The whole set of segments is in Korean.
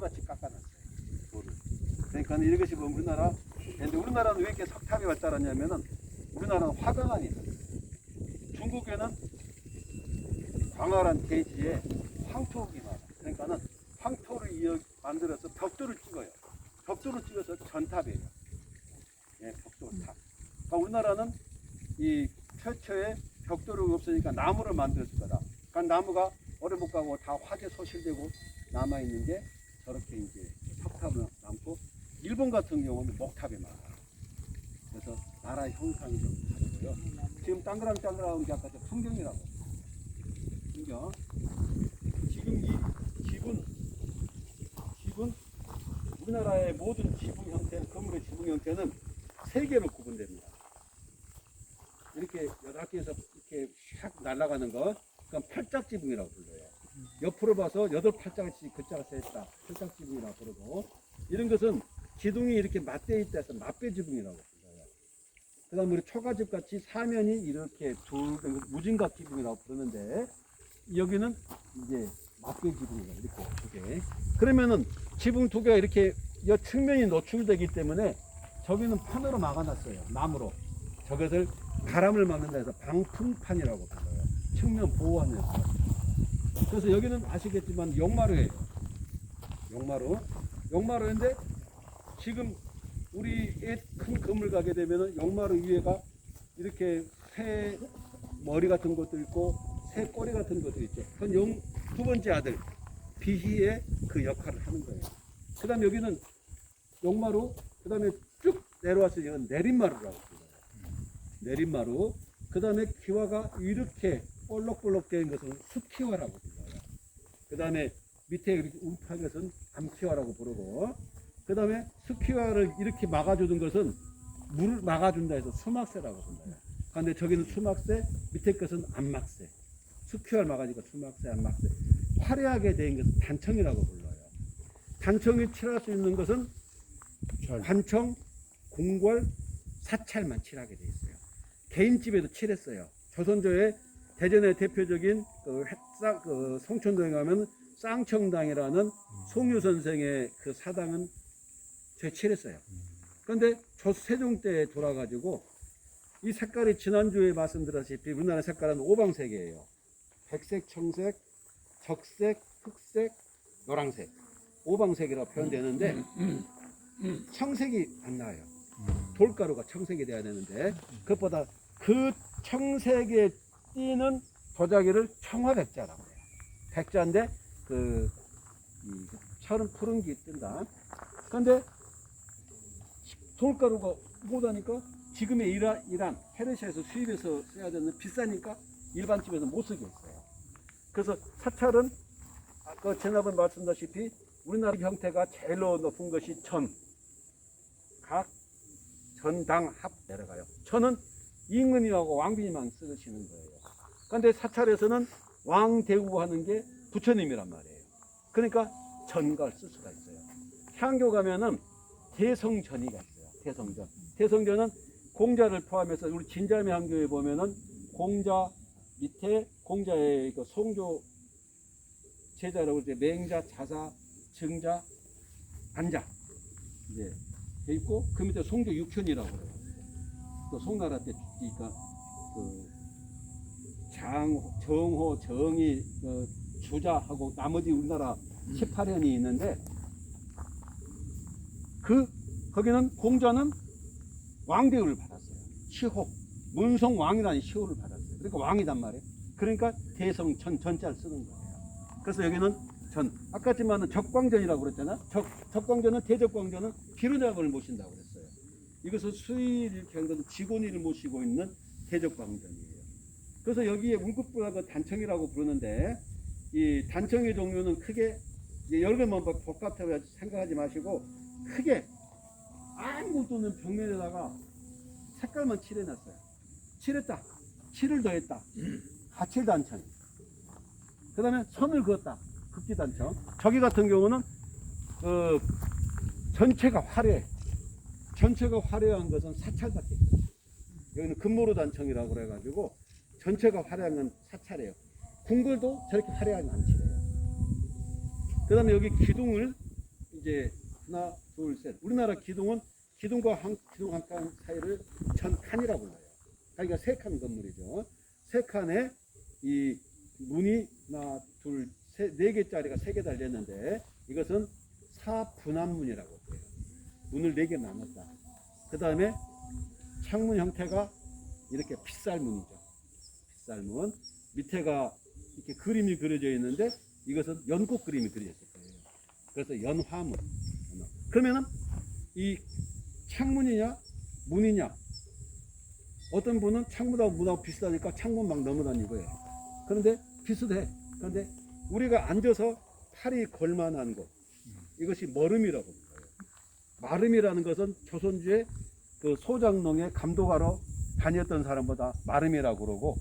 나무같이 깎아놨어요. 돌을. 그러니까 이것이 뭐 우리나라. 근데 우리나라는 왜 이렇게 석탑이 발달하냐면은 우리나라는 화강암이 있어요. 중국에는 광활한 대지에 황토가 많아. 그러니까는 황토를 만들어서 벽돌을 찍어요. 벽돌을 찍어서 전탑이에요. 예, 벽돌탑. 그러니까 우리나라는 이 최초의 벽돌이 없으니까 나무를 만들었을 거다. 그러니까 나무가 오래 못 가고 다 화재 소실되고 남아있는 게 저렇게 이제 석탑을 남고, 일본 같은 경우는 목탑이 많아. 그래서 나라의 형상이 좀 다르고요. 지금 땅그랑땅그랑한 게 아까 저 풍경이라고. 풍경. 지금 이 집은 우리나라의 모든 지붕 형태, 건물의 지붕 형태는 세 개로 구분됩니다. 이렇게 여덟 개에서 이렇게 샥 날아가는 거, 그건 팔짝 지붕이라고 불러요. 옆으로 봐서 여덟 팔짝씩 글자가 써있다. 팔짝 지붕이라고 부르고, 이런 것은 기둥이 이렇게 맞대어 있다 해서 맞배 지붕이라고 불러요. 그 다음에 우리 초가집 같이 사면이 이렇게 무진각 지붕이라고 부르는데, 여기는 이제 맞배 지붕이에요. 이렇게 두 개. 그러면은 지붕 두 개가 이렇게 이 측면이 노출되기 때문에 저기는 판으로 막아놨어요. 나무로. 저것을 바람을 막는다 해서 방풍판이라고 불러요. 측면 보호하는 역할. 그래서 여기는 아시겠지만 용마루예요. 용마루인데 지금 우리 큰 건물 가게 되면은 용마루 위에가 이렇게 새 머리 같은 것도 있고 새 꼬리 같은 것도 있죠. 그건 두 번째 아들 비희의 그 역할을 하는 거예요. 그 다음에 여기는 용마루, 그 다음에 쭉 내려와서 이건 내림마루라고 불러요. 내림마루. 그 다음에 기와가 이렇게 볼록볼록 된 것은 숲기와라고 불러요. 그 다음에 밑에 이렇게 움파한 것은 암기와라고 부르고, 그 다음에 숲기와를 이렇게 막아주는 것은 물을 막아준다 해서 수막새라고 불러요. 그런데 저기는 수막새, 밑에 것은 암막새. 숲기와를 막아주니까 수막새, 암막새. 화려하게 된 것은 단청이라고 불러요. 단청이 칠할 수 있는 것은 관청, 궁궐, 사찰만 칠하게 돼 있어요. 개인집에도 칠했어요. 조선조의 대전의 대표적인 그 성촌동에 가면 쌍청당이라는 송유 선생의 그 사당은 제가 칠했어요. 그런데 세종 때 돌아가지고 이 색깔이 지난주에 말씀드렸다시피 우리나라 색깔은 오방색이에요. 백색, 청색, 적색, 흑색, 노란색. 오방색이라고 표현되는데 청색이 안 나와요. 돌가루가 청색이 돼야 되는데 그것보다 그 청색에 띄는 도자기를 청화백자라고 해요. 백자인데 철은 푸른 게 뜬다. 그런데 돌가루가 못하니까 지금의 이란 페르시아에서 수입해서 써야 되는 비싸니까 일반 집에서 못 쓰게 했어요. 그래서 사찰은 아까 지난번 말씀드렸다시피 우리나라 형태가 제일로 높은 것이 각 전당 합 내려가요. 천은 임금님하고 왕비님만 쓰시는 거예요. 그런데 사찰에서는 왕대우 하는 게 부처님이란 말이에요. 그러니까 전가를 쓸 수가 있어요. 향교 가면은 대성전이가 있어요. 대성전. 대성전은 공자를 포함해서 우리 진자매 향교에 보면은 공자 밑에 공자의 그 송조 제자라고 이제 맹자, 자사, 증자, 안자 이제 돼 있고 그 밑에 송조 육현이라고 그래요. 그 송나라 때 그러니까 정호, 정의, 주자하고 나머지 우리나라 18현이 있는데 거기는 공자는 왕대우를 받았어요. 시호, 문성왕이라는 시호를 받았어요. 그러니까 왕이단 말이에요. 그러니까 대성전, 전자를 쓰는 거예요. 그래서 여기는 아까 했지만은 적광전이라고 그랬잖아. 적광전은 대적광전은 비로자를 모신다고 그랬어요. 이것은 수의를 경전 직원이를 모시고 있는 대적광전이에요. 그래서 여기에 울국부라고 단청이라고 부르는데 이 단청의 종류는 크게 여러 개만 복잡하게 생각하지 마시고 크게 아무것도 없는 벽면에다가 색깔만 칠해놨어요. 칠했다. 칠을 더했다. 가칠단청. 그 다음에 선을 그었다. 극기단청. 저기 같은 경우는 전체가 화려해. 전체가 화려한 것은 사찰밖에 없어요. 여기는 금모로 단청이라고 그래가지고 전체가 화려한 건 사찰이에요. 궁궐도 저렇게 화려하지 않지래요. 그 다음에 여기 기둥을 이제 하나, 둘, 셋. 우리나라 기둥은 기둥과 기둥 한 칸 사이를 전칸이라고 불러요. 그러니까 세 칸 건물이죠. 세 칸에 이 문이 하나, 둘, 셋, 네 개짜리가 세 개 달렸는데 이것은 사분함문이라고 해요. 문을 네 개 나눴다. 그 다음에 창문 형태가 이렇게 빗살문이죠. 빗살문. 밑에가 이렇게 그림이 그려져 있는데 이것은 연꽃 그림이 그려져 있을 거예요. 그래서 연화문. 그러면은 이 창문이냐 문이냐, 어떤 분은 창문하고 문하고 비슷하니까 창문 막 넘어다니고요. 그런데 비슷해. 그런데 우리가 앉아서 팔이 걸만한 곳, 이것이 머름이라고 불러요. 마름이라는 것은 조선주의 그 소장농에 감독하러 다녔던 사람보다 마름이라고 그러고,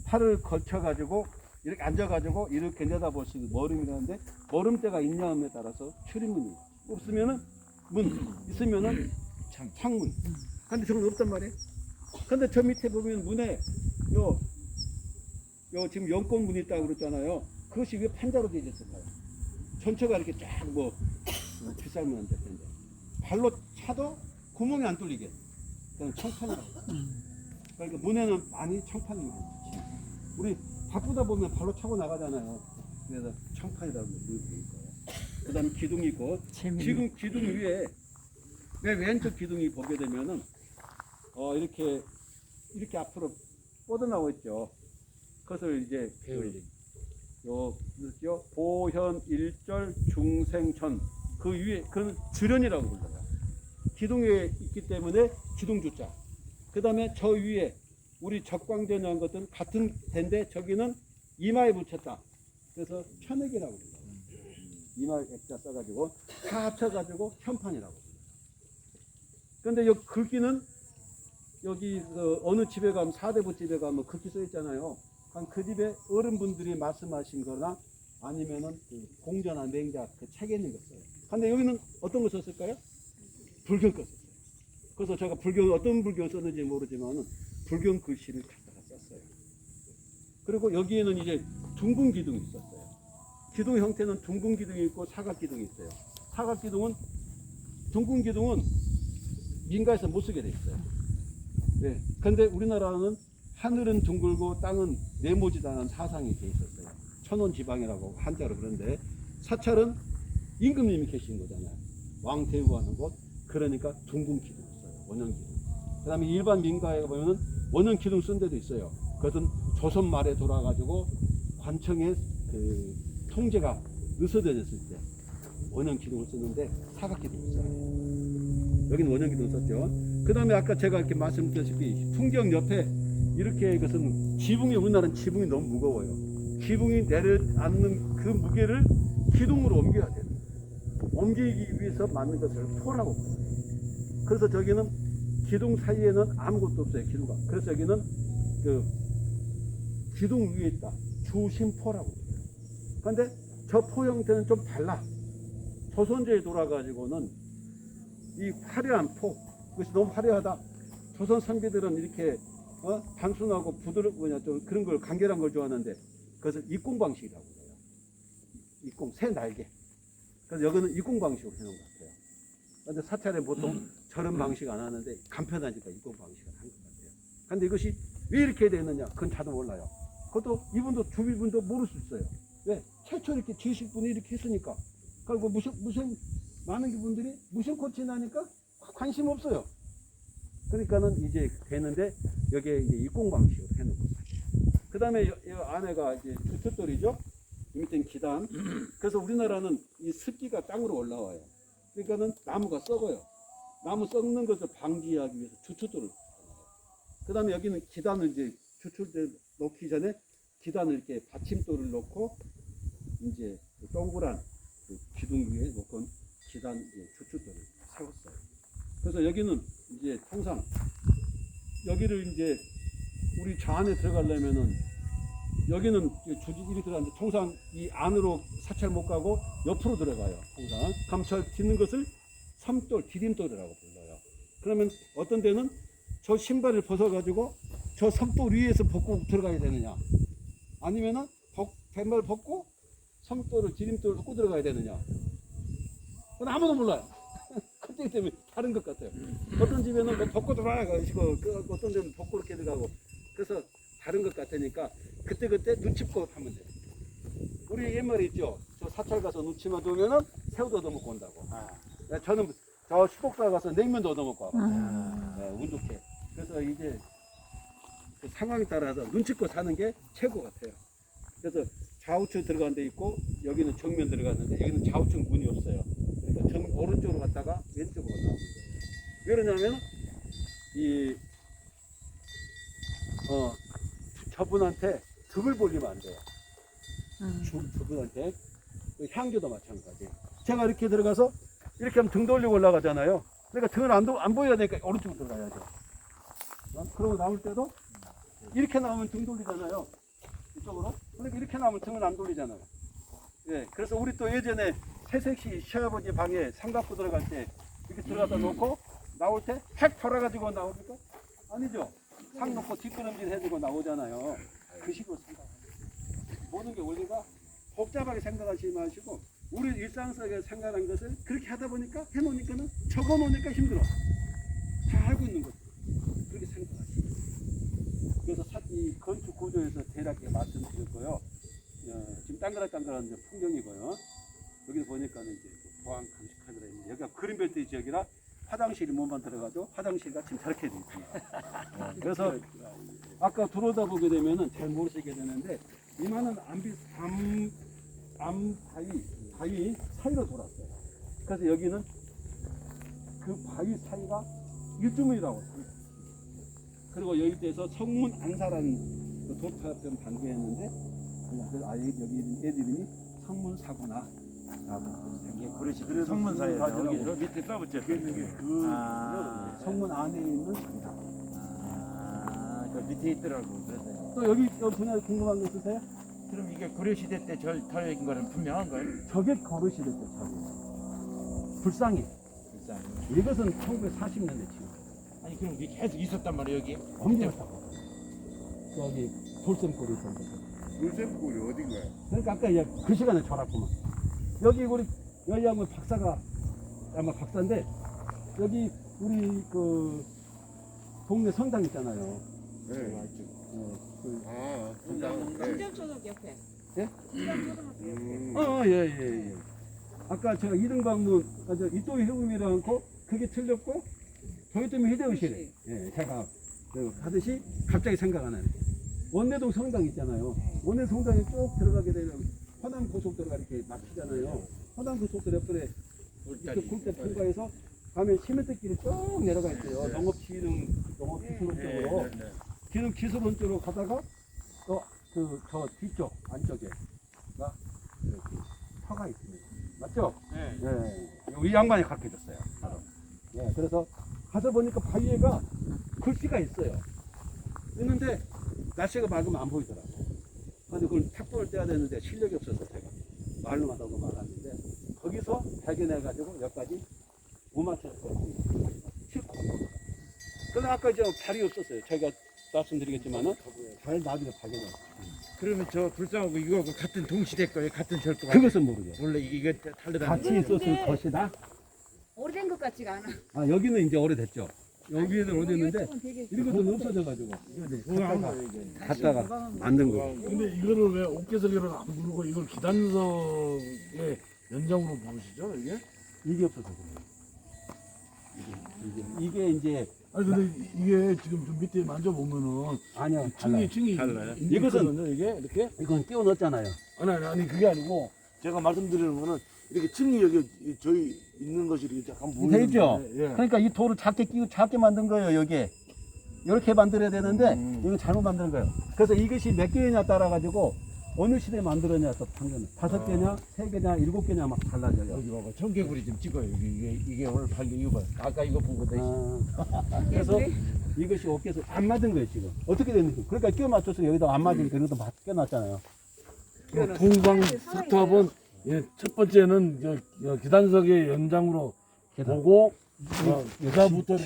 팔을 걸쳐가지고 이렇게 앉아가지고 이렇게 내다볼 수 있는 머름이라는데, 머름대가 있냐 없냐에 따라서 출입문이, 없으면은 문, 있으면은 창문. 근데 저건 없단 말이에요. 근데 저 밑에 보면 문에 요 지금 연꽃 문이 있다고 그랬잖아요. 그것이 왜 판자로 되어 있을까요? 전체가 이렇게 쫙 빗살문 안 될 텐데 발로 차도 구멍이 안 뚫리게 그냥 청판이라고. 그러니까 문에는 많이 청판이 많지. 우리 바쁘다 보면 발로 차고 나가잖아요. 그래서 청판이라고 부르는 거예요. 그 다음에 기둥이 있고, 지금 기둥 위에 맨 왼쪽 기둥이 보게 되면은 이렇게 앞으로 뻗어나오고 있죠. 그것을 이제 뭐죠? 보현 일절 중생천, 그 위에 그건 주련이라고 불러요. 기둥 위에 있기 때문에 기둥주자. 그 다음에 저 위에 우리 적광제 넣은 것들은 같은 데인데 저기는 이마에 붙였다. 그래서 편액이라고 불러요. 이마에 액자 써가지고 다 합쳐가지고 현판이라고 불러요. 그런데 여기 글귀는 여기 어느 집에 가면, 사대부 집에 가면 글귀 써 있잖아요. 그 집에 어른분들이 말씀하신 거나 아니면은 그 공자나 맹자 그 책에 있는 거 써요. 근데 여기는 어떤 거 썼을까요? 불경 거 썼어요. 그래서 제가 어떤 불경 썼는지 모르지만은 불경 글씨를 갖다가 썼어요. 그리고 여기에는 이제 둥근 기둥이 있었어요. 기둥 형태는 둥근 기둥이 있고 사각 기둥이 있어요. 사각 기둥은, 둥근 기둥은 민가에서 못 쓰게 돼 있어요. 네. 근데 우리나라는 하늘은 둥글고 땅은 네모지다는 사상이 돼 있었어요. 천원지방이라고 한자로. 그런데 사찰은 임금님이 계신 거잖아요. 왕대우 하는 곳. 그러니까 둥근 기둥을 써요. 원형 기둥. 그 다음에 일반 민가에 보면은 원형 기둥 쓴 데도 있어요. 그것은 조선 말에 돌아가지고 관청의 그 통제가 느슨해졌을 때 원형 기둥을 쓰는데 사각 기둥을 써요. 여기는 원형 기둥 썼죠. 그 다음에 아까 제가 이렇게 말씀드렸다시피 풍경 옆에 이렇게, 이것은 지붕이, 우리나라는 지붕이 너무 무거워요. 지붕이 내려앉는 그 무게를 기둥으로 옮겨야 돼요. 옮기기 위해서 만든 것을 포라고 불러요. 그래서 저기는 기둥 사이에는 아무것도 없어요. 기둥가. 그래서 여기는 그 기둥 위에 있다. 주심포라고 불러요. 그런데 저 포 형태는 좀 달라. 조선제에 돌아가지고는 이 화려한 포, 그것이 너무 화려하다. 조선 선비들은 이렇게 단순하고 좀 그런 걸, 간결한 걸 좋아하는데 그것을 입공 방식이라고 해요. 입공, 새 날개. 그래서 여기는 입공 방식으로 해놓은 것 같아요. 그런데 사찰에 보통 저런 방식 안 하는데 간편하니까 입공 방식을 한 것 같아요. 그런데 이것이 왜 이렇게 되느냐? 그건 저도 몰라요. 그것도 이분도 주비분도 모를 수 있어요. 왜? 최초 이렇게 지으실 분이 이렇게 했으니까. 그리고 무슨 많은 분들이 무슨 지나니까 관심 없어요. 그러니까는 이제 되는데 여기에 이제 입공 방식으로 해놓은 거예요. 그 다음에 이 안에가 이제 주춧돌이죠. 이 밑에는 기단. 그래서 우리나라는 이 습기가 땅으로 올라와요. 그러니까는 나무가 썩어요. 나무 썩는 것을 방지하기 위해서 주춧돌을. 그 다음에 여기는 기단을 이제 주춧돌 놓기 전에 기단을 이렇게 받침돌을 놓고 이제 그 동그란 그 기둥 위에 놓고 기단 주춧돌을 세웠어요. 그래서 여기는 이제 통상 여기를 이제 우리 저 안에 들어가려면은 여기는 주지들이 들어가는데 통상 이 안으로 사찰 못 가고 옆으로 들어가요. 통상 감찰 짓는 것을 섬돌, 디딤돌이라고 불러요. 그러면 어떤 데는 저 신발을 벗어가지고 저 섬돌 위에서 벗고 들어가야 되느냐, 아니면은 신발 벗고 섬돌을, 디딤돌을 벗고 들어가야 되느냐. 그건 아무도 몰라요. 껍데기 때문에 다른 것 같아요. 어떤 집에는 뭐 벚꽃 돌아가시고 어떤 데는 벚꽃 이렇게 들어가고 그래서 다른 것 같으니까 그때 눈치껏 하면 돼요. 우리 옛말에 있죠. 저 사찰 가서 눈치만 두면은 새우도 얻어먹고 온다고. 네, 저는 저 수복사 가서 냉면도 얻어먹고 와요. 네, 운 좋게. 그래서 이제 그 상황에 따라서 눈치껏 사는 게 최고 같아요. 그래서 좌우측 들어간 데 있고 여기는 정면 들어갔는데 여기는 좌우측 문이 없어요. 그러니까 오른쪽으로 갔다가 왼쪽으로 나오는 거예요. 왜 그러냐면 저분한테 등을 벌리면 안 돼요. 저분한테 향교도 마찬가지. 제가 이렇게 들어가서 이렇게 하면 등 돌리고 올라가잖아요. 그러니까 등을 안 보여야 되니까 오른쪽으로 들어가야죠. 그러고 나올 때도 이렇게 나오면 등 돌리잖아요. 이쪽으로. 그러니까 이렇게 나오면 등은 안 돌리잖아요. 예, 그래서 우리 또 예전에 새색시 시아버지 방에 삼각부 들어갈 때 이렇게 들어가다 놓고 나올 때 팩 돌아가지고 나오니까 아니죠. 상 놓고 뒷걸음질 해주고 나오잖아요. 그 식으로 생각합니다. 모든 게 원리가 복잡하게 생각하지 마시고 우리 일상 속에 생각한 것을 그렇게 하다 보니까 해놓으니까는 적어놓으니까 힘들어. 다 알고 있는 거죠. 그렇게 생각하시고. 그래서 이 건축 구조에서 대략에 말씀드렸고요. 지금 땅그락땅그락한 풍경이고요. 여기 보니까는 이제 보안 감시 카메라 있는 여기가 그린벨트 지역이라 화장실이 몸만 들어가도 화장실과 지금 저렇게 돼 있습니다. 그래서 아까 들어오다 보게 되면은 잘 모르시게 되는데 이만한 바위 사이로 돌았어요. 그래서 여기는 그 바위 사이가 일주문이라고 생각합니다. 그리고 여기 대해서 성문 안사라는 그 도탑점 반개했는데 여기 애들 이름이 성문사구나 라고 그래서 성문사예요. 여기 저 밑에 써붙여. 성문 안에 있는 사구다. 그 밑에 있더라고. 그래서 또 여기 분야에 궁금한 거 있으세요? 그럼 이게 고려시대 때 절터인 거는 분명한 거예요? 저게 거르시대 때 저게 불상이. 불쌍해. 이것은 1940년대 지금. 아니 그럼 이게 계속 있었단 말이에요 여기? 언제부터? 여기 돌샘골이 있었는데. 물샘골이 어딘가요? 그러니까 아까 그 시간에 전화구만. 여기 우리 여기하면 박사가 아마 박사인데 여기 우리 그 동네 성당 있잖아요. 네. 성당. 신정초등 옆에. 예? 신정초등학교 옆에. 예. 아까 제가 이등방문 이토 해움이라 않고 그게 틀렸고 도요토미 히데요시래. 예, 제가 하듯이 갑자기 생각 안 하네. 원내동 성당 있잖아요. 원내 성당에 쭉 들어가게 되면 허남 고속도로가 이렇게 막히잖아요. 허남 고속도로 옆에 이렇게 굴대 통과해서 가면 시멘트길이 쭉 내려가 있어요. 농업기능, 농업기술원 쪽으로. 기능 기술원 쪽으로 가다가 또 저 뒤쪽 안쪽에 이렇게 터가 있습니다. 맞죠? 네. 이 양반이 가르쳐줬어요. 바로. 네, 그래서 가서 보니까 바위에가 글씨가 있어요. 있는데 날씨가 맑으면 안 보이더라고. 그래서 그걸 탁본을 떼야 되는데 실력이 없어서 제가 말로만 하고 말았는데 거기서 발견해가지고 여기까지 우마쳤어요. 싫고. 그런데 아까 저 발이 없었어요. 제가 말씀드리겠지만은 발 나중에 발견했어요. 그러면 저 불쌍하고 이거하고 같은 동시대 거예요? 같은 절도? 그것은 모르죠. 원래 이게 다르다. 같이 있었을 것이다. 오래된 것 같지가 않아. 아 여기는 이제 오래됐죠. 여기는 오래됐는데 이쪽은 되게 이런 것도 없어져가지고 갖다가 만든 거. 근데 이거를 왜 옥계설계를 안 부르고 이걸 기단석의 연장으로 부르시죠 이게? 이게 없어서 그래요. 이게 이제 아니 근데 이게 지금 좀 밑에 만져보면은 아니요 달라요. 층이 달라요? 이것은 이게 이렇게 이건 띄워 넣었잖아요. 아니 그게 아니고 제가 말씀드리는 거는 이렇게 층이 여기 저희 있는 것이 이렇게 약간 보이는 되죠? 예. 그러니까 이 돌을 작게 만든 거예요. 여기에 이렇게 만들어야 되는데 이건 잘못 만든 거예요. 그래서 이것이 몇 개냐 따라 가지고 어느 시대에 만들었냐 또 판결은 5개냐 3개냐 7개냐 막 달라져요. 여기 봐봐 청개구리 좀 찍어요. 이게 오늘 발견 이거 봐. 아까 이거 본 거다. 그래서 이것이 어깨에서 안 맞은 거예요 지금. 어떻게 됐는지. 그러니까 끼워 맞춰서 여기다 안 맞으니까 여기다 껴놨잖아요. 동방 석탑은 첫 번째는 기단석의 연장으로 보고 그다음부터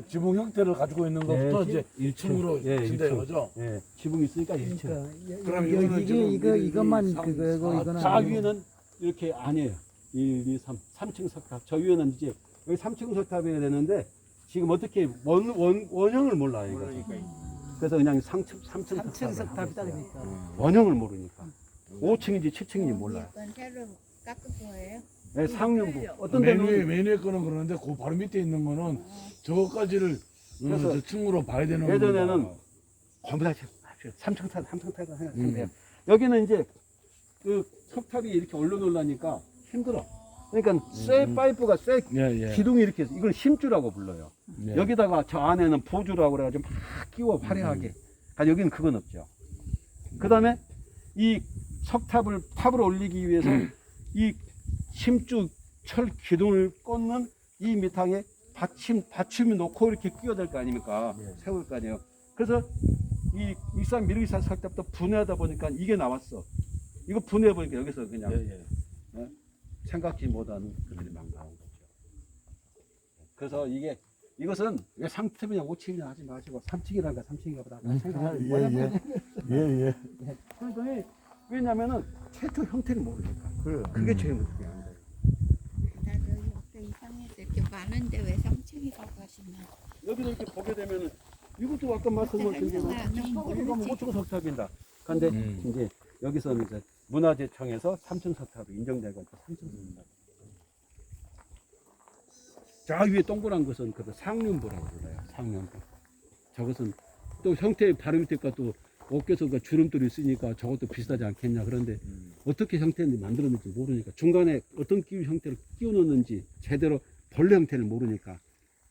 지붕 형태를 가지고 있는 것부터 이제 1층으로 진대는 거죠. 예, 지붕이 있으니까 1층. 그럼 이거는 이것만 그거고 이거는 자 위에는 이렇게 아니에요. 1, 2, 3, 3층 석탑. 저 위에는 이제 여기 3층 석탑이어야 되는데 지금 어떻게 원형을 몰라요. 그래서 그냥 3층 석탑이다 그러니까. 원형을 모르니까. 5층인지 7층인지 몰라요. 이건 새로 깎은 거예요? 네, 상륜부. 어떤 메뉴에 데는 메뉴에 거는 그러는데 그 바로 밑에 있는 거는 저거까지를 그래서 저 층으로 봐야 되는 예전에는 겁니다. 전부 다 3층 탑, 3층 탑 해요. 여기는 이제 그 석탑이 이렇게 올라놓으려니까 힘들어. 그러니까 쇠 파이프가 쇠 예. 기둥이 이렇게 해서 이걸 심주라고 불러요. 예. 여기다가 저 안에는 보주라고 그래가지고 막 끼워 화려하게. 아, 여기는 그건 없죠. 그 다음에 이 탑을 올리기 위해서 이 심주 철 기둥을 꽂는 이 밑항에 받침이 놓고 이렇게 끼워야 될 거 아닙니까? 세울 거 아니에요. 그래서 이 익산 미륵이산 석탑도 분해하다 보니까 이게 나왔어. 이거 분해해 보니까 여기서 그냥 생각지 못한 그들이 막 나온 거죠. 그래서 이것은 왜 상층이냐 5층이냐 하지 마시고 3층이란가 3층인가 보다 생각하면 예. 그러니까 왜냐면은 최초 형태를 모르니까. 그게 제일 중요한 거예요. 나도 옆에 이상해서 이렇게 많은데 왜 3층이라고 하시나? 여기를 이렇게 보게 되면은 이것도 아까 말씀하신 이거 모층 석탑인다. 근데 이제 여기서는 이제 문화재청에서 3층 석탑이 인정되고 3층 석탑. 저 위에 동그란 것은 그 상륜부라고 불러요. 상륜부. 저것은 또 형태의 바로 밑에가 또 어깨선과 주름돌이 있으니까 저것도 비슷하지 않겠냐. 그런데 어떻게 형태인지 만들었는지 모르니까 중간에 어떤 끼우 형태를 끼워 넣는지 제대로 벌레 형태를 모르니까.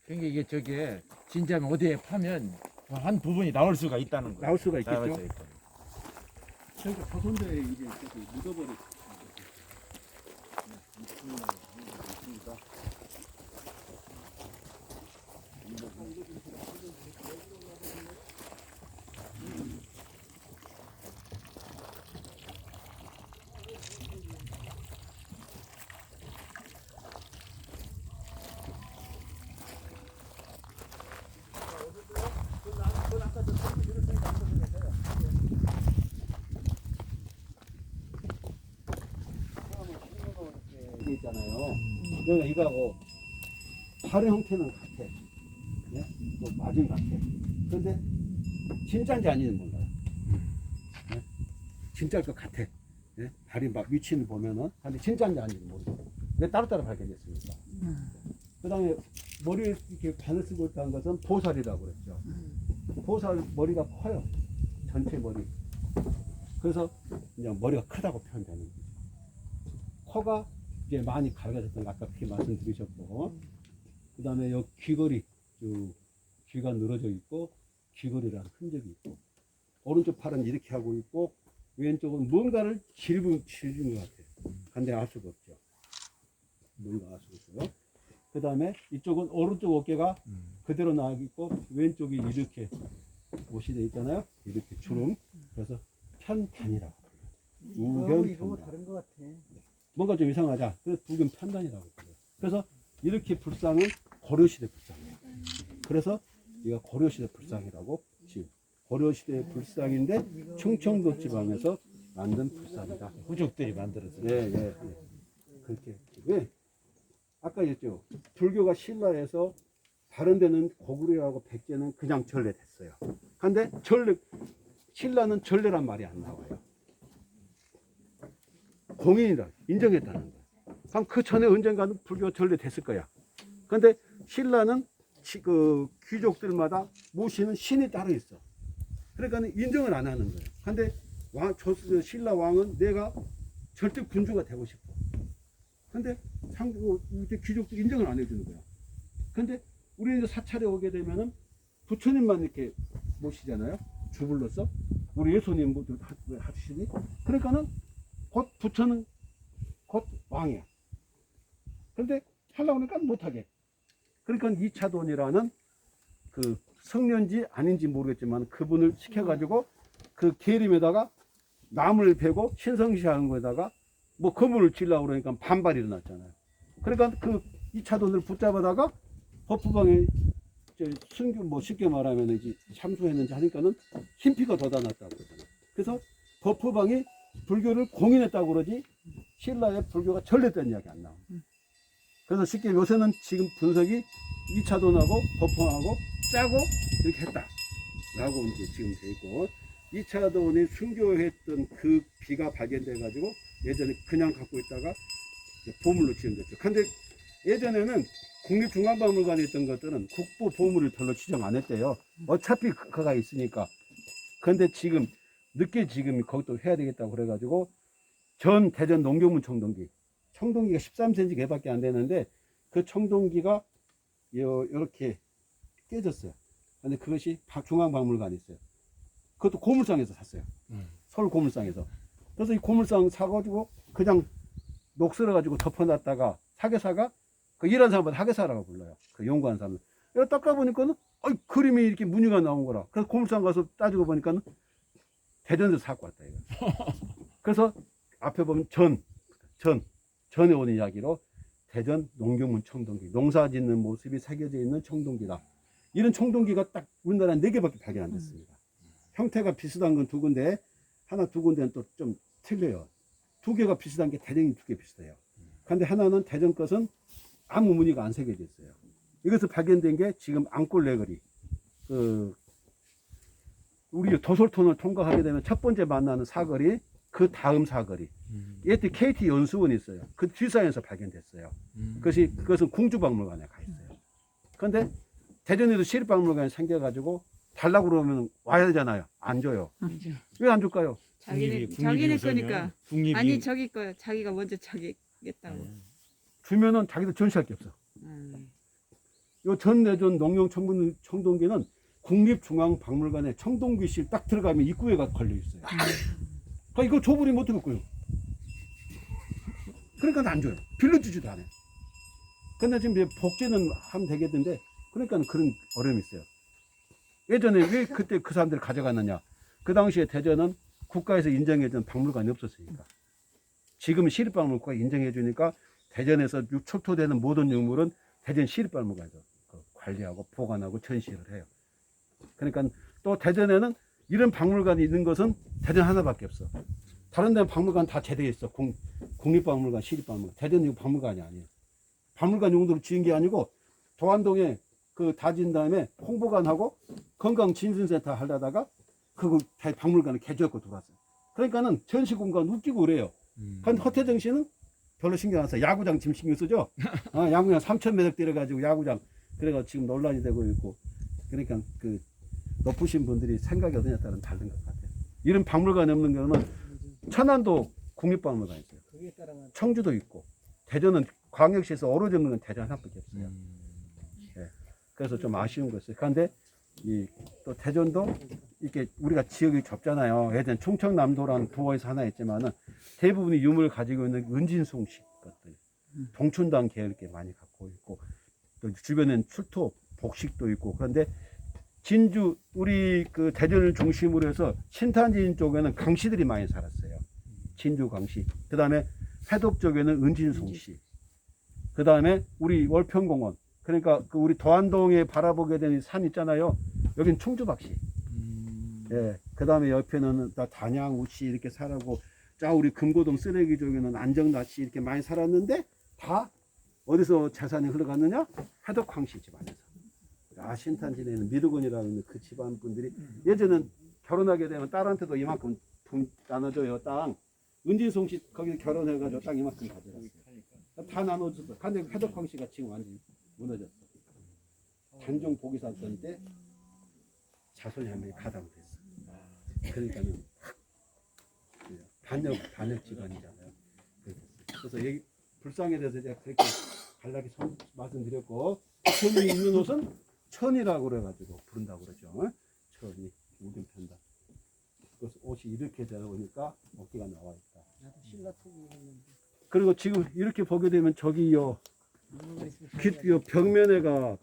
그러니까 이게 저게 진짜면 어디에 파면 한 부분이 나올 수가 있다는 거예요. 나올 수가 있겠죠. 나올 수 있고. 그러니까 조선대에 이제 묻어버렸. 있잖아요. 그러니까 이거하고 다른 형태는 같아. 네? 뭐 맞은 같아. 그런데 진짜인지 아닌지 몰라요. 네? 진짜일 것 같아. 네? 발이 막 위치를 보면은 근데 진짜인지 아닌지 모르고. 왜 따로따로 발견했습니까? 그 다음에 머리를 이렇게 바늘 쓰고 있다는 것은 보살이라고 그랬죠. 보살 머리가 커요. 전체 머리. 그래서 그냥 머리가 크다고 표현되는 거죠. 코가 이제 많이 갈라졌던 거 아까 그렇게 말씀드리셨고, 그 다음에 여기 귀걸이, 귀가 늘어져 있고, 귀걸이라는 흔적이 있고, 오른쪽 팔은 이렇게 하고 있고, 왼쪽은 뭔가를 짊은 것 같아요. 근데 알 수가 없죠. 뭔가 알 수가 없어요. 그 다음에 이쪽은 오른쪽 어깨가 그대로 나와 있고, 왼쪽이 이렇게 옷이 돼 있잖아요. 이렇게 주름. 그래서 편단이라고 불러요. 우견 다른 것 같아. 뭔가 좀 이상하자. 그래서 부견 편단이라고 불러요. 그래서 이렇게 불상은 고려시대 불상이에요. 그래서 이가 고려시대 불상이라고 지금 고려시대 불상인데 충청도 지방에서 만든 불상이다. 후족들이 만들었어요. 예. 그렇게. 왜? 아까 했죠. 불교가 신라에서 다른 데는 고구려하고 백제는 그냥 전래 됐어요. 근데 신라는 전래란 말이 안 나와요. 공인이다. 인정했다는 거야. 그럼 그 전에 언젠가는 불교 전래 됐을 거야. 근데 신라는 그 귀족들마다 모시는 신이 따로 있어. 그러니까 인정을 안 하는 거예요. 근데 신라 왕은 내가 절대 군주가 되고 싶어. 근데 이제 귀족들 인정을 안 해주는 거야. 근데 우리는 이제 사찰에 오게 되면은 부처님만 이렇게 모시잖아요. 주불로서. 우리 예수님 모두 하시니. 그러니까는 곧 부처는 곧 왕이야. 그런데 하려고 하니까 못하게. 그러니까 이차돈이라는 그 성년지 아닌지 모르겠지만 그분을 시켜가지고 그 계림에다가 나무를 베고 신성시하는 거에다가 뭐 건물을 지으려고 그러니까 반발이 일어났잖아요. 그러니까 그 이차돈을 붙잡아다가 법부방에 순교 뭐 쉽게 말하면 이제 참수했는지 하니까는 힘피가 더 다 났다고 그러잖아요. 그래서 법부방이 불교를 공인했다고 그러지 신라의 불교가 전래된 이야기 안 나와. 그래서 쉽게 요새는 지금 분석이 2차돈하고 법화하고 짜고 이렇게 했다라고 이제 지금 돼 있고 2차돈이 순교했던 그 비가 발견돼 가지고 예전에 그냥 갖고 있다가 이제 보물로 지정됐죠. 근데 예전에는 국립중앙박물관에 있던 것들은 국보 보물을 별로 지정 안 했대요. 어차피 그가 있으니까. 근데 지금 늦게 지금 거기도 해야 되겠다고 그래가지고 전 대전 농경문 청동기가 13cm 개밖에 안 되는데 그 청동기가 이렇게 깨졌어요. 근데 그것이 중앙박물관에 있어요. 그것도 고물상에서 샀어요. 서울 고물상에서. 그래서 이 고물상 사가지고 그냥 녹슬어가지고 덮어놨다가 사계사가 그 일하는 사람보다 하계사라고 불러요. 그 연구하는 사람은. 이거 닦아보니까는 그림이 이렇게 무늬가 나온 거라. 그래서 고물상 가서 따지고 보니까는 대전에서 사고 왔다 이거. 그래서 앞에 보면 전에 오는 이야기로 대전 농경문 청동기, 농사 짓는 모습이 새겨져 있는 청동기다. 이런 청동기가 딱 우리나라에 4개밖에 발견 안 됐습니다. 형태가 비슷한 건 2군데, 하나 2군데는 또 좀 틀려요. 2개가 비슷한 게 대전이 2개 비슷해요. 근데 하나는 대전 것은 아무 무늬가 안 새겨져 있어요. 이것을 발견된 게 지금 앙골 레거리. 우리 도솔톤을 통과하게 되면 첫 번째 만나는 사거리, 그 다음 사거리. 이때 KT 연수원이 있어요. 그 뒷산에서 발견됐어요. 그것은 궁주박물관에 가 있어요. 그런데 대전에도 시립박물관이 생겨가지고 달라고 그러면 와야 되잖아요. 안 줘요. 왜 안 줄까요? 자기네 거니까. 국립이 아니 저기 거야. 자기가 먼저 자기겠다고. 주면은 자기도 전시할 게 없어. 요 전내전 농용 청동기는 국립중앙박물관에 청동기실 딱 들어가면 입구에가 걸려 있어요. 그러니까 이거 줘버리면 어떡할 거예요? 그러니까 안 줘요. 빌려주지도 않아요. 근데 지금 이제 복제는 하면 되겠는데, 그러니까 그런 어려움이 있어요. 예전에 왜 그때 그 사람들을 가져갔느냐? 그 당시에 대전은 국가에서 인정해준 박물관이 없었으니까. 지금 시립박물관이 인정해주니까 대전에서 출토되는 모든 유물은 대전 시립박물관에서 관리하고 보관하고 전시를 해요. 그러니까 또 대전에는 이런 박물관이 있는 것은 대전 하나밖에 없어. 다른 데는 박물관 다 제대로 있어. 국립박물관, 시립박물관. 대전은 이거 박물관이 아니에요. 박물관 용도로 지은 게 아니고 도안동에 그 다진 다음에 홍보관하고 건강진순센터 하려다가 그거 박물관을 개조했고 들어왔어요. 그러니까는 전시 공간 웃기고 그래요. 근데 허태정 씨는 별로 신경 안 써요. 야구장 지금 신경 쓰죠? 야구장 3,000m 때려가지고 야구장. 그래가 지금 논란이 되고 있고. 그러니까 그 높으신 분들이 생각이 어디냐에 따라 다른 것 같아요. 이런 박물관이 없는 경우는 천안도 국립박물관이 있어요. 청주도 있고. 대전은 광역시에서 어우러져 있는 건 대전 하나밖에 없어요. 네. 그래서 좀 아쉬운 것이에요. 그런데 또 대전도 이렇게 우리가 지역이 좁잖아요. 예전 충청남도라는 부호에서 하나 있지만은 대부분이 유물을 가지고 있는 은진송식 것들, 동춘당 계열계 많이 갖고 있고, 또 주변엔 출토 복식도 있고. 그런데 진주 우리 그 대전을 중심으로 해서 신탄진 쪽에는 강씨들이 많이 살았어요. 진주 강씨. 그 다음에 해독 쪽에는 은진송씨. 그 다음에 우리 월평공원. 그러니까 그 우리 도안동에 바라보게 되는 산 있잖아요. 여긴 충주박씨. 예. 그 다음에 옆에는 다 단양, 우씨 이렇게 살았고, 자 우리 금고동 쓰레기 쪽에는 안정나씨 이렇게 많이 살았는데 다 어디서 재산이 흘러갔느냐? 해덕황씨 집안에서. 신탄진에는 미르곤이라는 그 집안 분들이 예전엔 결혼하게 되면 딸한테도 이만큼 나눠줘요. 땅. 은진송씨 거기서 결혼해가지고 땅 이만큼 가져갔어요. 다 나눠줬어. 근데 해덕황씨가 지금 완전히 무너졌어. 단종 복이 살던 때 자손이 한 명이 가담됐어. 그러니까는 반역 집안이잖아요. 그래서 여기 불상에 대해서 제가 그렇게 간략히 말씀드렸고, 천이 입는 옷은 천이라고 그래가지고 부른다고 그러죠. 천이 우등 편다. 그래서 옷이 이렇게 되다 보니까 어깨가 나와 있다. 그리고 지금 이렇게 보게 되면 저기 요 벽면에가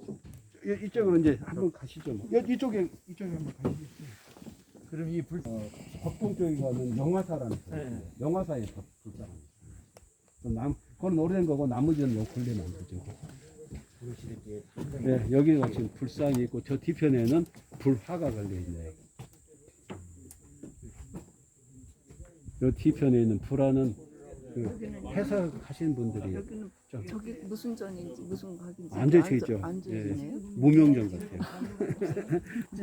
이쪽으로 이제 한번 가시죠. 이쪽에 한번 가시죠. 그럼 이 법동 쪽에 가면 영화사라는 영화사의 불상입니다. 그건 오래된 거고 나머지는 요 근래 만들죠. 네, 여기가 지금 불상이 있고 저 뒤편에는 불화가 걸려 있네요. 요 뒤편에 있는 불화는 그 해석하시는 분들이 여기는 좀 저기 무슨 전인지 무슨 각인지 앉아 있죠. 앉아 예. 있네요. 무명전 같아요.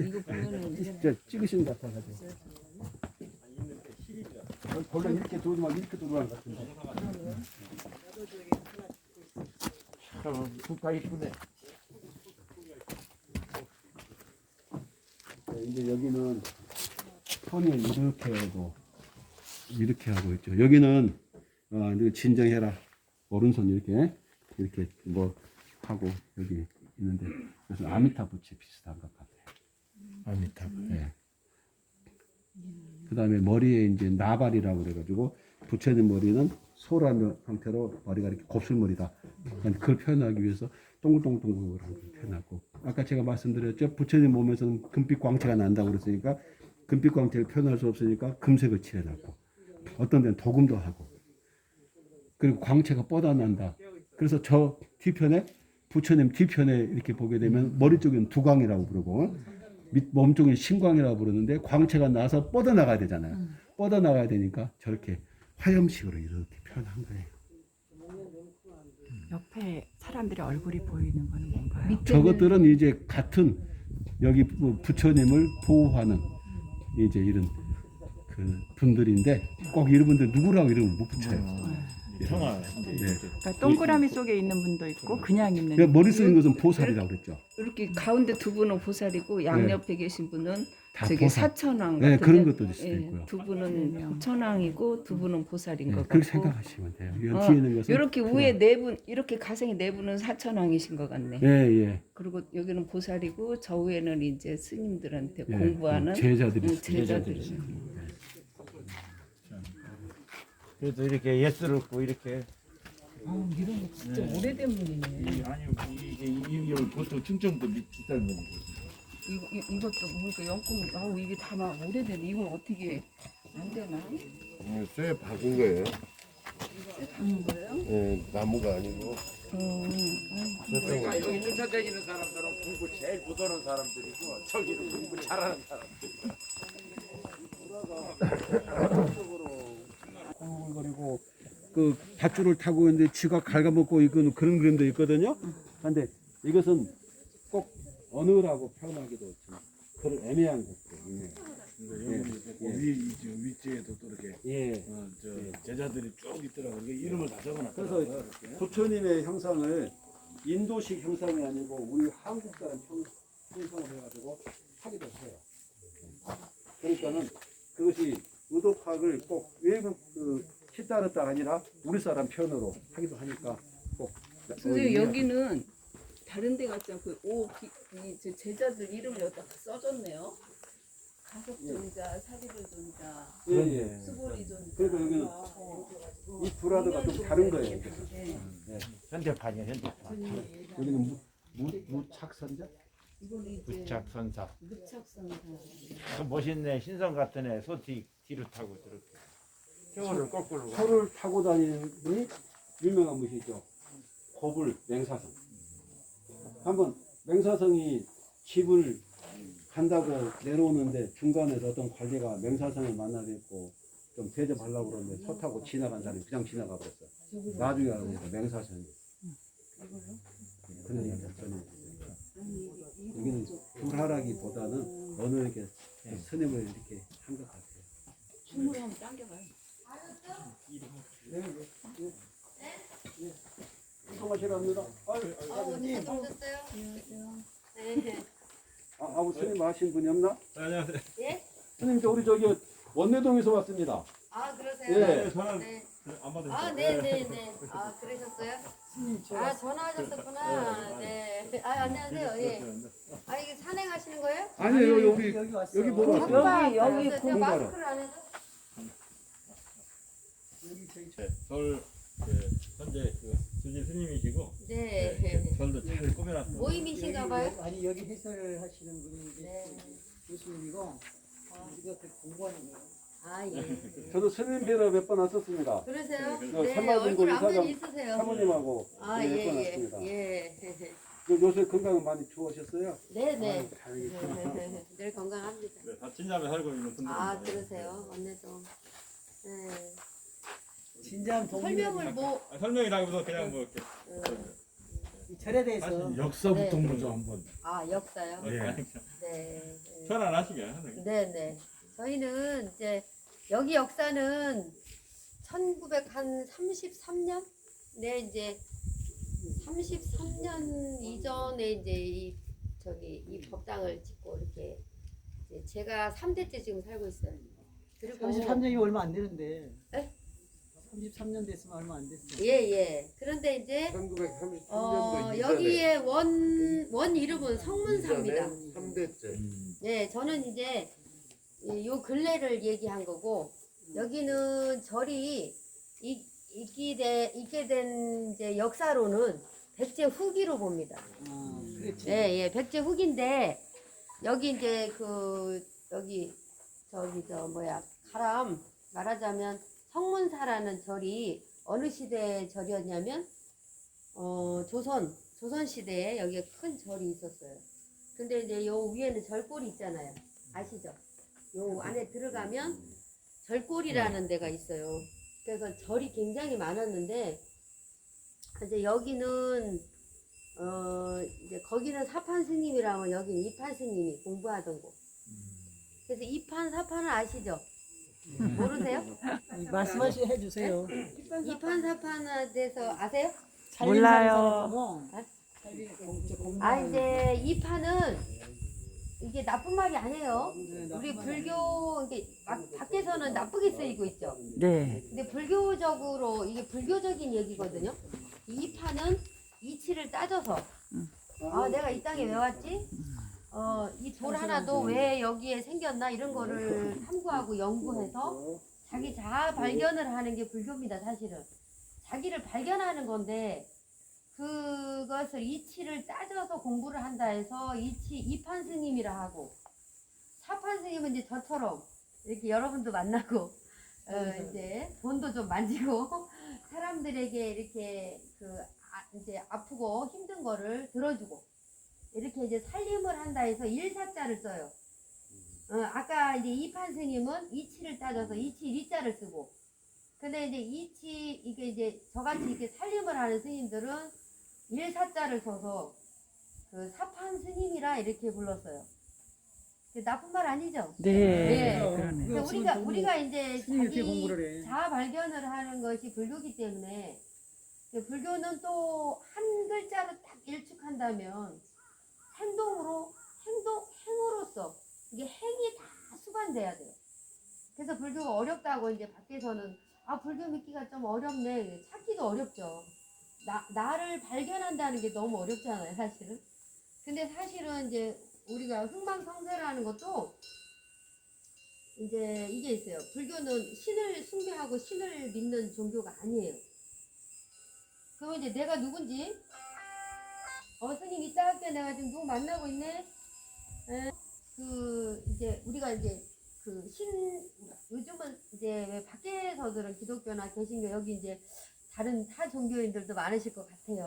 이거 보면은 진짜 찍으신 것 같아가지고. 원래 이렇게 돌면 이렇게 돌아가는 것 같은데. 국가 이쁘네. 네, 이제 여기는 손이 이렇게 하고 있죠. 여기는 이제 진정해라. 오른손 이렇게 뭐 하고 여기 있는데 그래서 아미타 부치 비슷한 것 같아요. 아미타. 네. 그다음에 머리에 이제 나발이라고 그래가지고 부처님 머리는 소라는 형태로 머리가 이렇게 곱슬머리다. 그걸 표현하기 위해서 동글동글동글한 걸 표현하고 아까 제가 말씀드렸죠. 부처님 몸에서는 금빛 광채가 난다고 그랬으니까 금빛 광채를 표현할 수 없으니까 금색을 칠해놨고 어떤 데는 도금도 하고 그리고 광채가 뻗어난다. 그래서 저 뒤편에 부처님 뒤편에 이렇게 보게 되면 머리 쪽에는 두광이라고 부르고 몸 쪽에 신광이라고 부르는데 광채가 나서 뻗어나가야 되잖아요. 뻗어나가야 되니까 저렇게 화염식으로 이렇게 표현한 거예요. 옆에 사람들의 얼굴이 보이는 거는 뭔가요? 저것들은 이제 같은 여기 부처님을 보호하는 이제 이런 그 분들인데 꼭 이런 분들 누구라고 이름을 못 붙여요. 평화. 네. 그러니까 동그라미 속에 있는 분도 있고 그냥 있는 그러니까 머리 쓰는 것은 보살이라고 그랬죠. 이렇게 가운데 두 분은 보살이고 양옆에 계신 분은 다 저기 보살. 사천왕 네, 같은데 그런 것도 있을 수도 예, 있고요. 두 분은 천왕이고 두 분은 보살인 네, 것 그렇게 같고 생각하시면 돼요. 이건 뒤에 있는 것은 이렇게 위에 네 분 이렇게 가생이 네 분은 사천왕이신 것 같네. 예, 예. 그리고 여기는 보살이고 저 위에는 이제 스님들한테 예, 공부하는 제자들이 제자들이. 그래도 이렇게 예스럽고 이렇게. 이런 거 진짜 오래된 분이네. 아니 이게 보통 충청도 비슷한 분이고. 이것도 보니까 연금 아우 이게 다 막 오래된 이걸 어떻게 안 되나? 쇠 박은 거예요. 하는 거예요? 예, 나무가 아니고. 그러니까 여기 쫓아다니는 사람들은 공부 제일 못하는 사람들이고 저기는 공부 잘하는 사람들이고. 그리고 그 밧줄을 타고 있는데 쥐가 갉아먹고 있는 그런 그림도 있거든요. 그런데 이것은 꼭 언어라고 표현하기도 좀 그런 애매한 것들. 위쪽에도 또 이렇게 예. 제자들이 쭉 있더라고. 이게 이름을 다 적어놨더라고요. 그래서 이렇게. 부처님의 형상을 인도식 형상이 아니고 우리 한국 사람 형상을 해가지고 하기도 해요. 그러니까는 그것이 의도학을 꼭 외국 그 시타르타가 아니라 우리 사람 편으로 하기도 하니까 꼭. 선생님 여기는 다른 데 같지 않고 이 제자들 이름을 여기다 써줬네요. 가섭존자, 사리불존자, 예, 예. 수보리존자. 그러니까 여기는 이 브라드가 좀 다른 거예요. 현대판이야 현대판. 여기는 무착선자? 이거는 이제 부착선사. 무착선사. 그 멋있네. 신선 같은 애 소 뒤로 타고 저렇게. 표를 거꾸로. 소를 타고 다니는 분이 유명한 분이죠. 고불 맹사성. 한번 맹사성이 집을 간다고 내려오는데 중간에서 어떤 관리가 맹사성을 만나뵙고 좀 대접하려고 그러는데 소 타고 지나간 사람이 그냥 지나가 버렸어. 나중에 알아보니까 맹사성이. 그런 얘기가 전혀 있어요. 여기는 불하라기보다는 어느 이렇게 스님을 이렇게 한 것 같아요. 춤으로 한번 당겨봐요. 수고하시랍니다. 아버님. 오셨어요? 네. 아버 스님 아신 분이 없나? 안녕하세요. 예? 스님 우리 저기 원내동에서 왔습니다. 아 그러세요? 예. 전화 네. 안 받으셨어요? 아 네네네. 아 그러셨어요? 아 전화하셨었구나. 네. 아 안녕하세요. 예. 아 이게 산행하시는 거예요? 아니에요 여기 뭐로 왔어요? 여기 제가 공부하러. 마스크를 안 해서. 절 현재 그 주지 스님이시고 네. 절도 잘 꾸며놨습니다. 모임이신가 봐요? 아니 여기 해설을 하시는 분이 이제 네. 교수님이고 이거 공부하는 거예요. 아 예. 저도 스님 뵈러 몇 번 왔었습니다. 그러세요? 저 네. 산마동굴 얼굴 안면 사장 있으세요. 사모님하고 아 몇 번 예예. 왔습니다. 예. 요새 건강 많이 좋으셨어요? 네네. 다행이구나. 늘 건강합니다. 네, 다 친자매 살고 있는 분들. 아 그러세요. 언니도. 네. 진지한 설명을 뭐 설명이라기보다 그냥 뭐 이렇게 이 절에 대해서 사실 역사부터 네. 먼저 한번. 역사요? 예. 네. 편안하시게 하는 네네. 저희는 이제 여기 역사는 1933년? 네, 이제 33년 이전에 이제 이 법당을 짓고 이렇게 이제 제가 3대째 지금 살고 있어요. 그리고 33년이 얼마 안 되는데. 에? 33년 됐으면 얼마 안 됐어. 예. 그런데 이제 1933년도 여기에 원 이름은 성문사입니다. 3대째. 네, 저는 이제 요 근래를 얘기한 거고 여기는 절이 있게 된 이제 역사로는 백제 후기로 봅니다. 그렇지. 예, 백제 후기인데 여기 이제 가람 말하자면 성문사라는 절이 어느 시대의 절이었냐면 조선 시대에 여기에 큰 절이 있었어요. 근데 이제 요 위에는 절골이 있잖아요. 아시죠? 요 안에 들어가면 절골이라는 데가 있어요. 그래서 절이 굉장히 많았는데 이제 여기는 이제 거기는 사판 스님이라면 여기는 이판 스님이 공부하던 곳. 그래서 이판 사판을 아시죠? 모르세요? 말씀하시 해주세요. 이판 사판에 대해서 아세요? 몰라요. 이제 이판은 이게 나쁜 말이 아니에요. 네, 우리 불교 이게 밖에서는 나쁘게 쓰이고 있죠. 네. 근데 불교적으로 이게 불교적인 얘기거든요. 이 판은 이치를 따져서 내가 이 땅에 왜 왔지? 이 돌 하나도 왜 여기에 생겼나 이런 거를 탐구하고 연구해서 자기 자아 발견을 하는 게 불교입니다. 사실은 자기를 발견하는 건데 그것을 이치를 따져서 공부를 한다 해서 이판 스님이라 하고 사판 스님은 이제 저처럼 이렇게 여러분도 만나고 이제 돈도 좀 만지고 사람들에게 이렇게 이제 아프고 힘든 거를 들어주고 이렇게 이제 살림을 한다 해서 일사자를 써요. 아까 이제 이판 스님은 이치를 따져서 이치 리자를 쓰고 근데 이제 이게 이제 저같이 이렇게 살림을 하는 스님들은 일사자를 써서 사판 스님이라 이렇게 불렀어요. 나쁜 말 아니죠? 네. 네. 그러네. 그러니까 우리가 이제 스님이 어떻게 자기 공부를 해? 자아 발견을 하는 것이 불교기 때문에 불교는 또 한 글자로 딱 일축한다면 행으로서 이게 행이 다 수반돼야 돼요. 그래서 불교가 어렵다고 이제 밖에서는 불교 믿기가 좀 어렵네. 찾기도 어렵죠. 나를 발견한다는 게 너무 어렵잖아요, 사실은. 근데 사실은 이제 우리가 흥망성쇠라는 것도 이제 이게 있어요. 불교는 신을 숭배하고 신을 믿는 종교가 아니에요. 그러면 이제 내가 누군지 스님 이따 할게. 내가 지금 누구 만나고 있네. 이제 우리가 이제 요즘은 이제 왜 밖에서들은 기독교나 개신교 여기 이제 다른 타 종교인들도 많으실 것 같아요.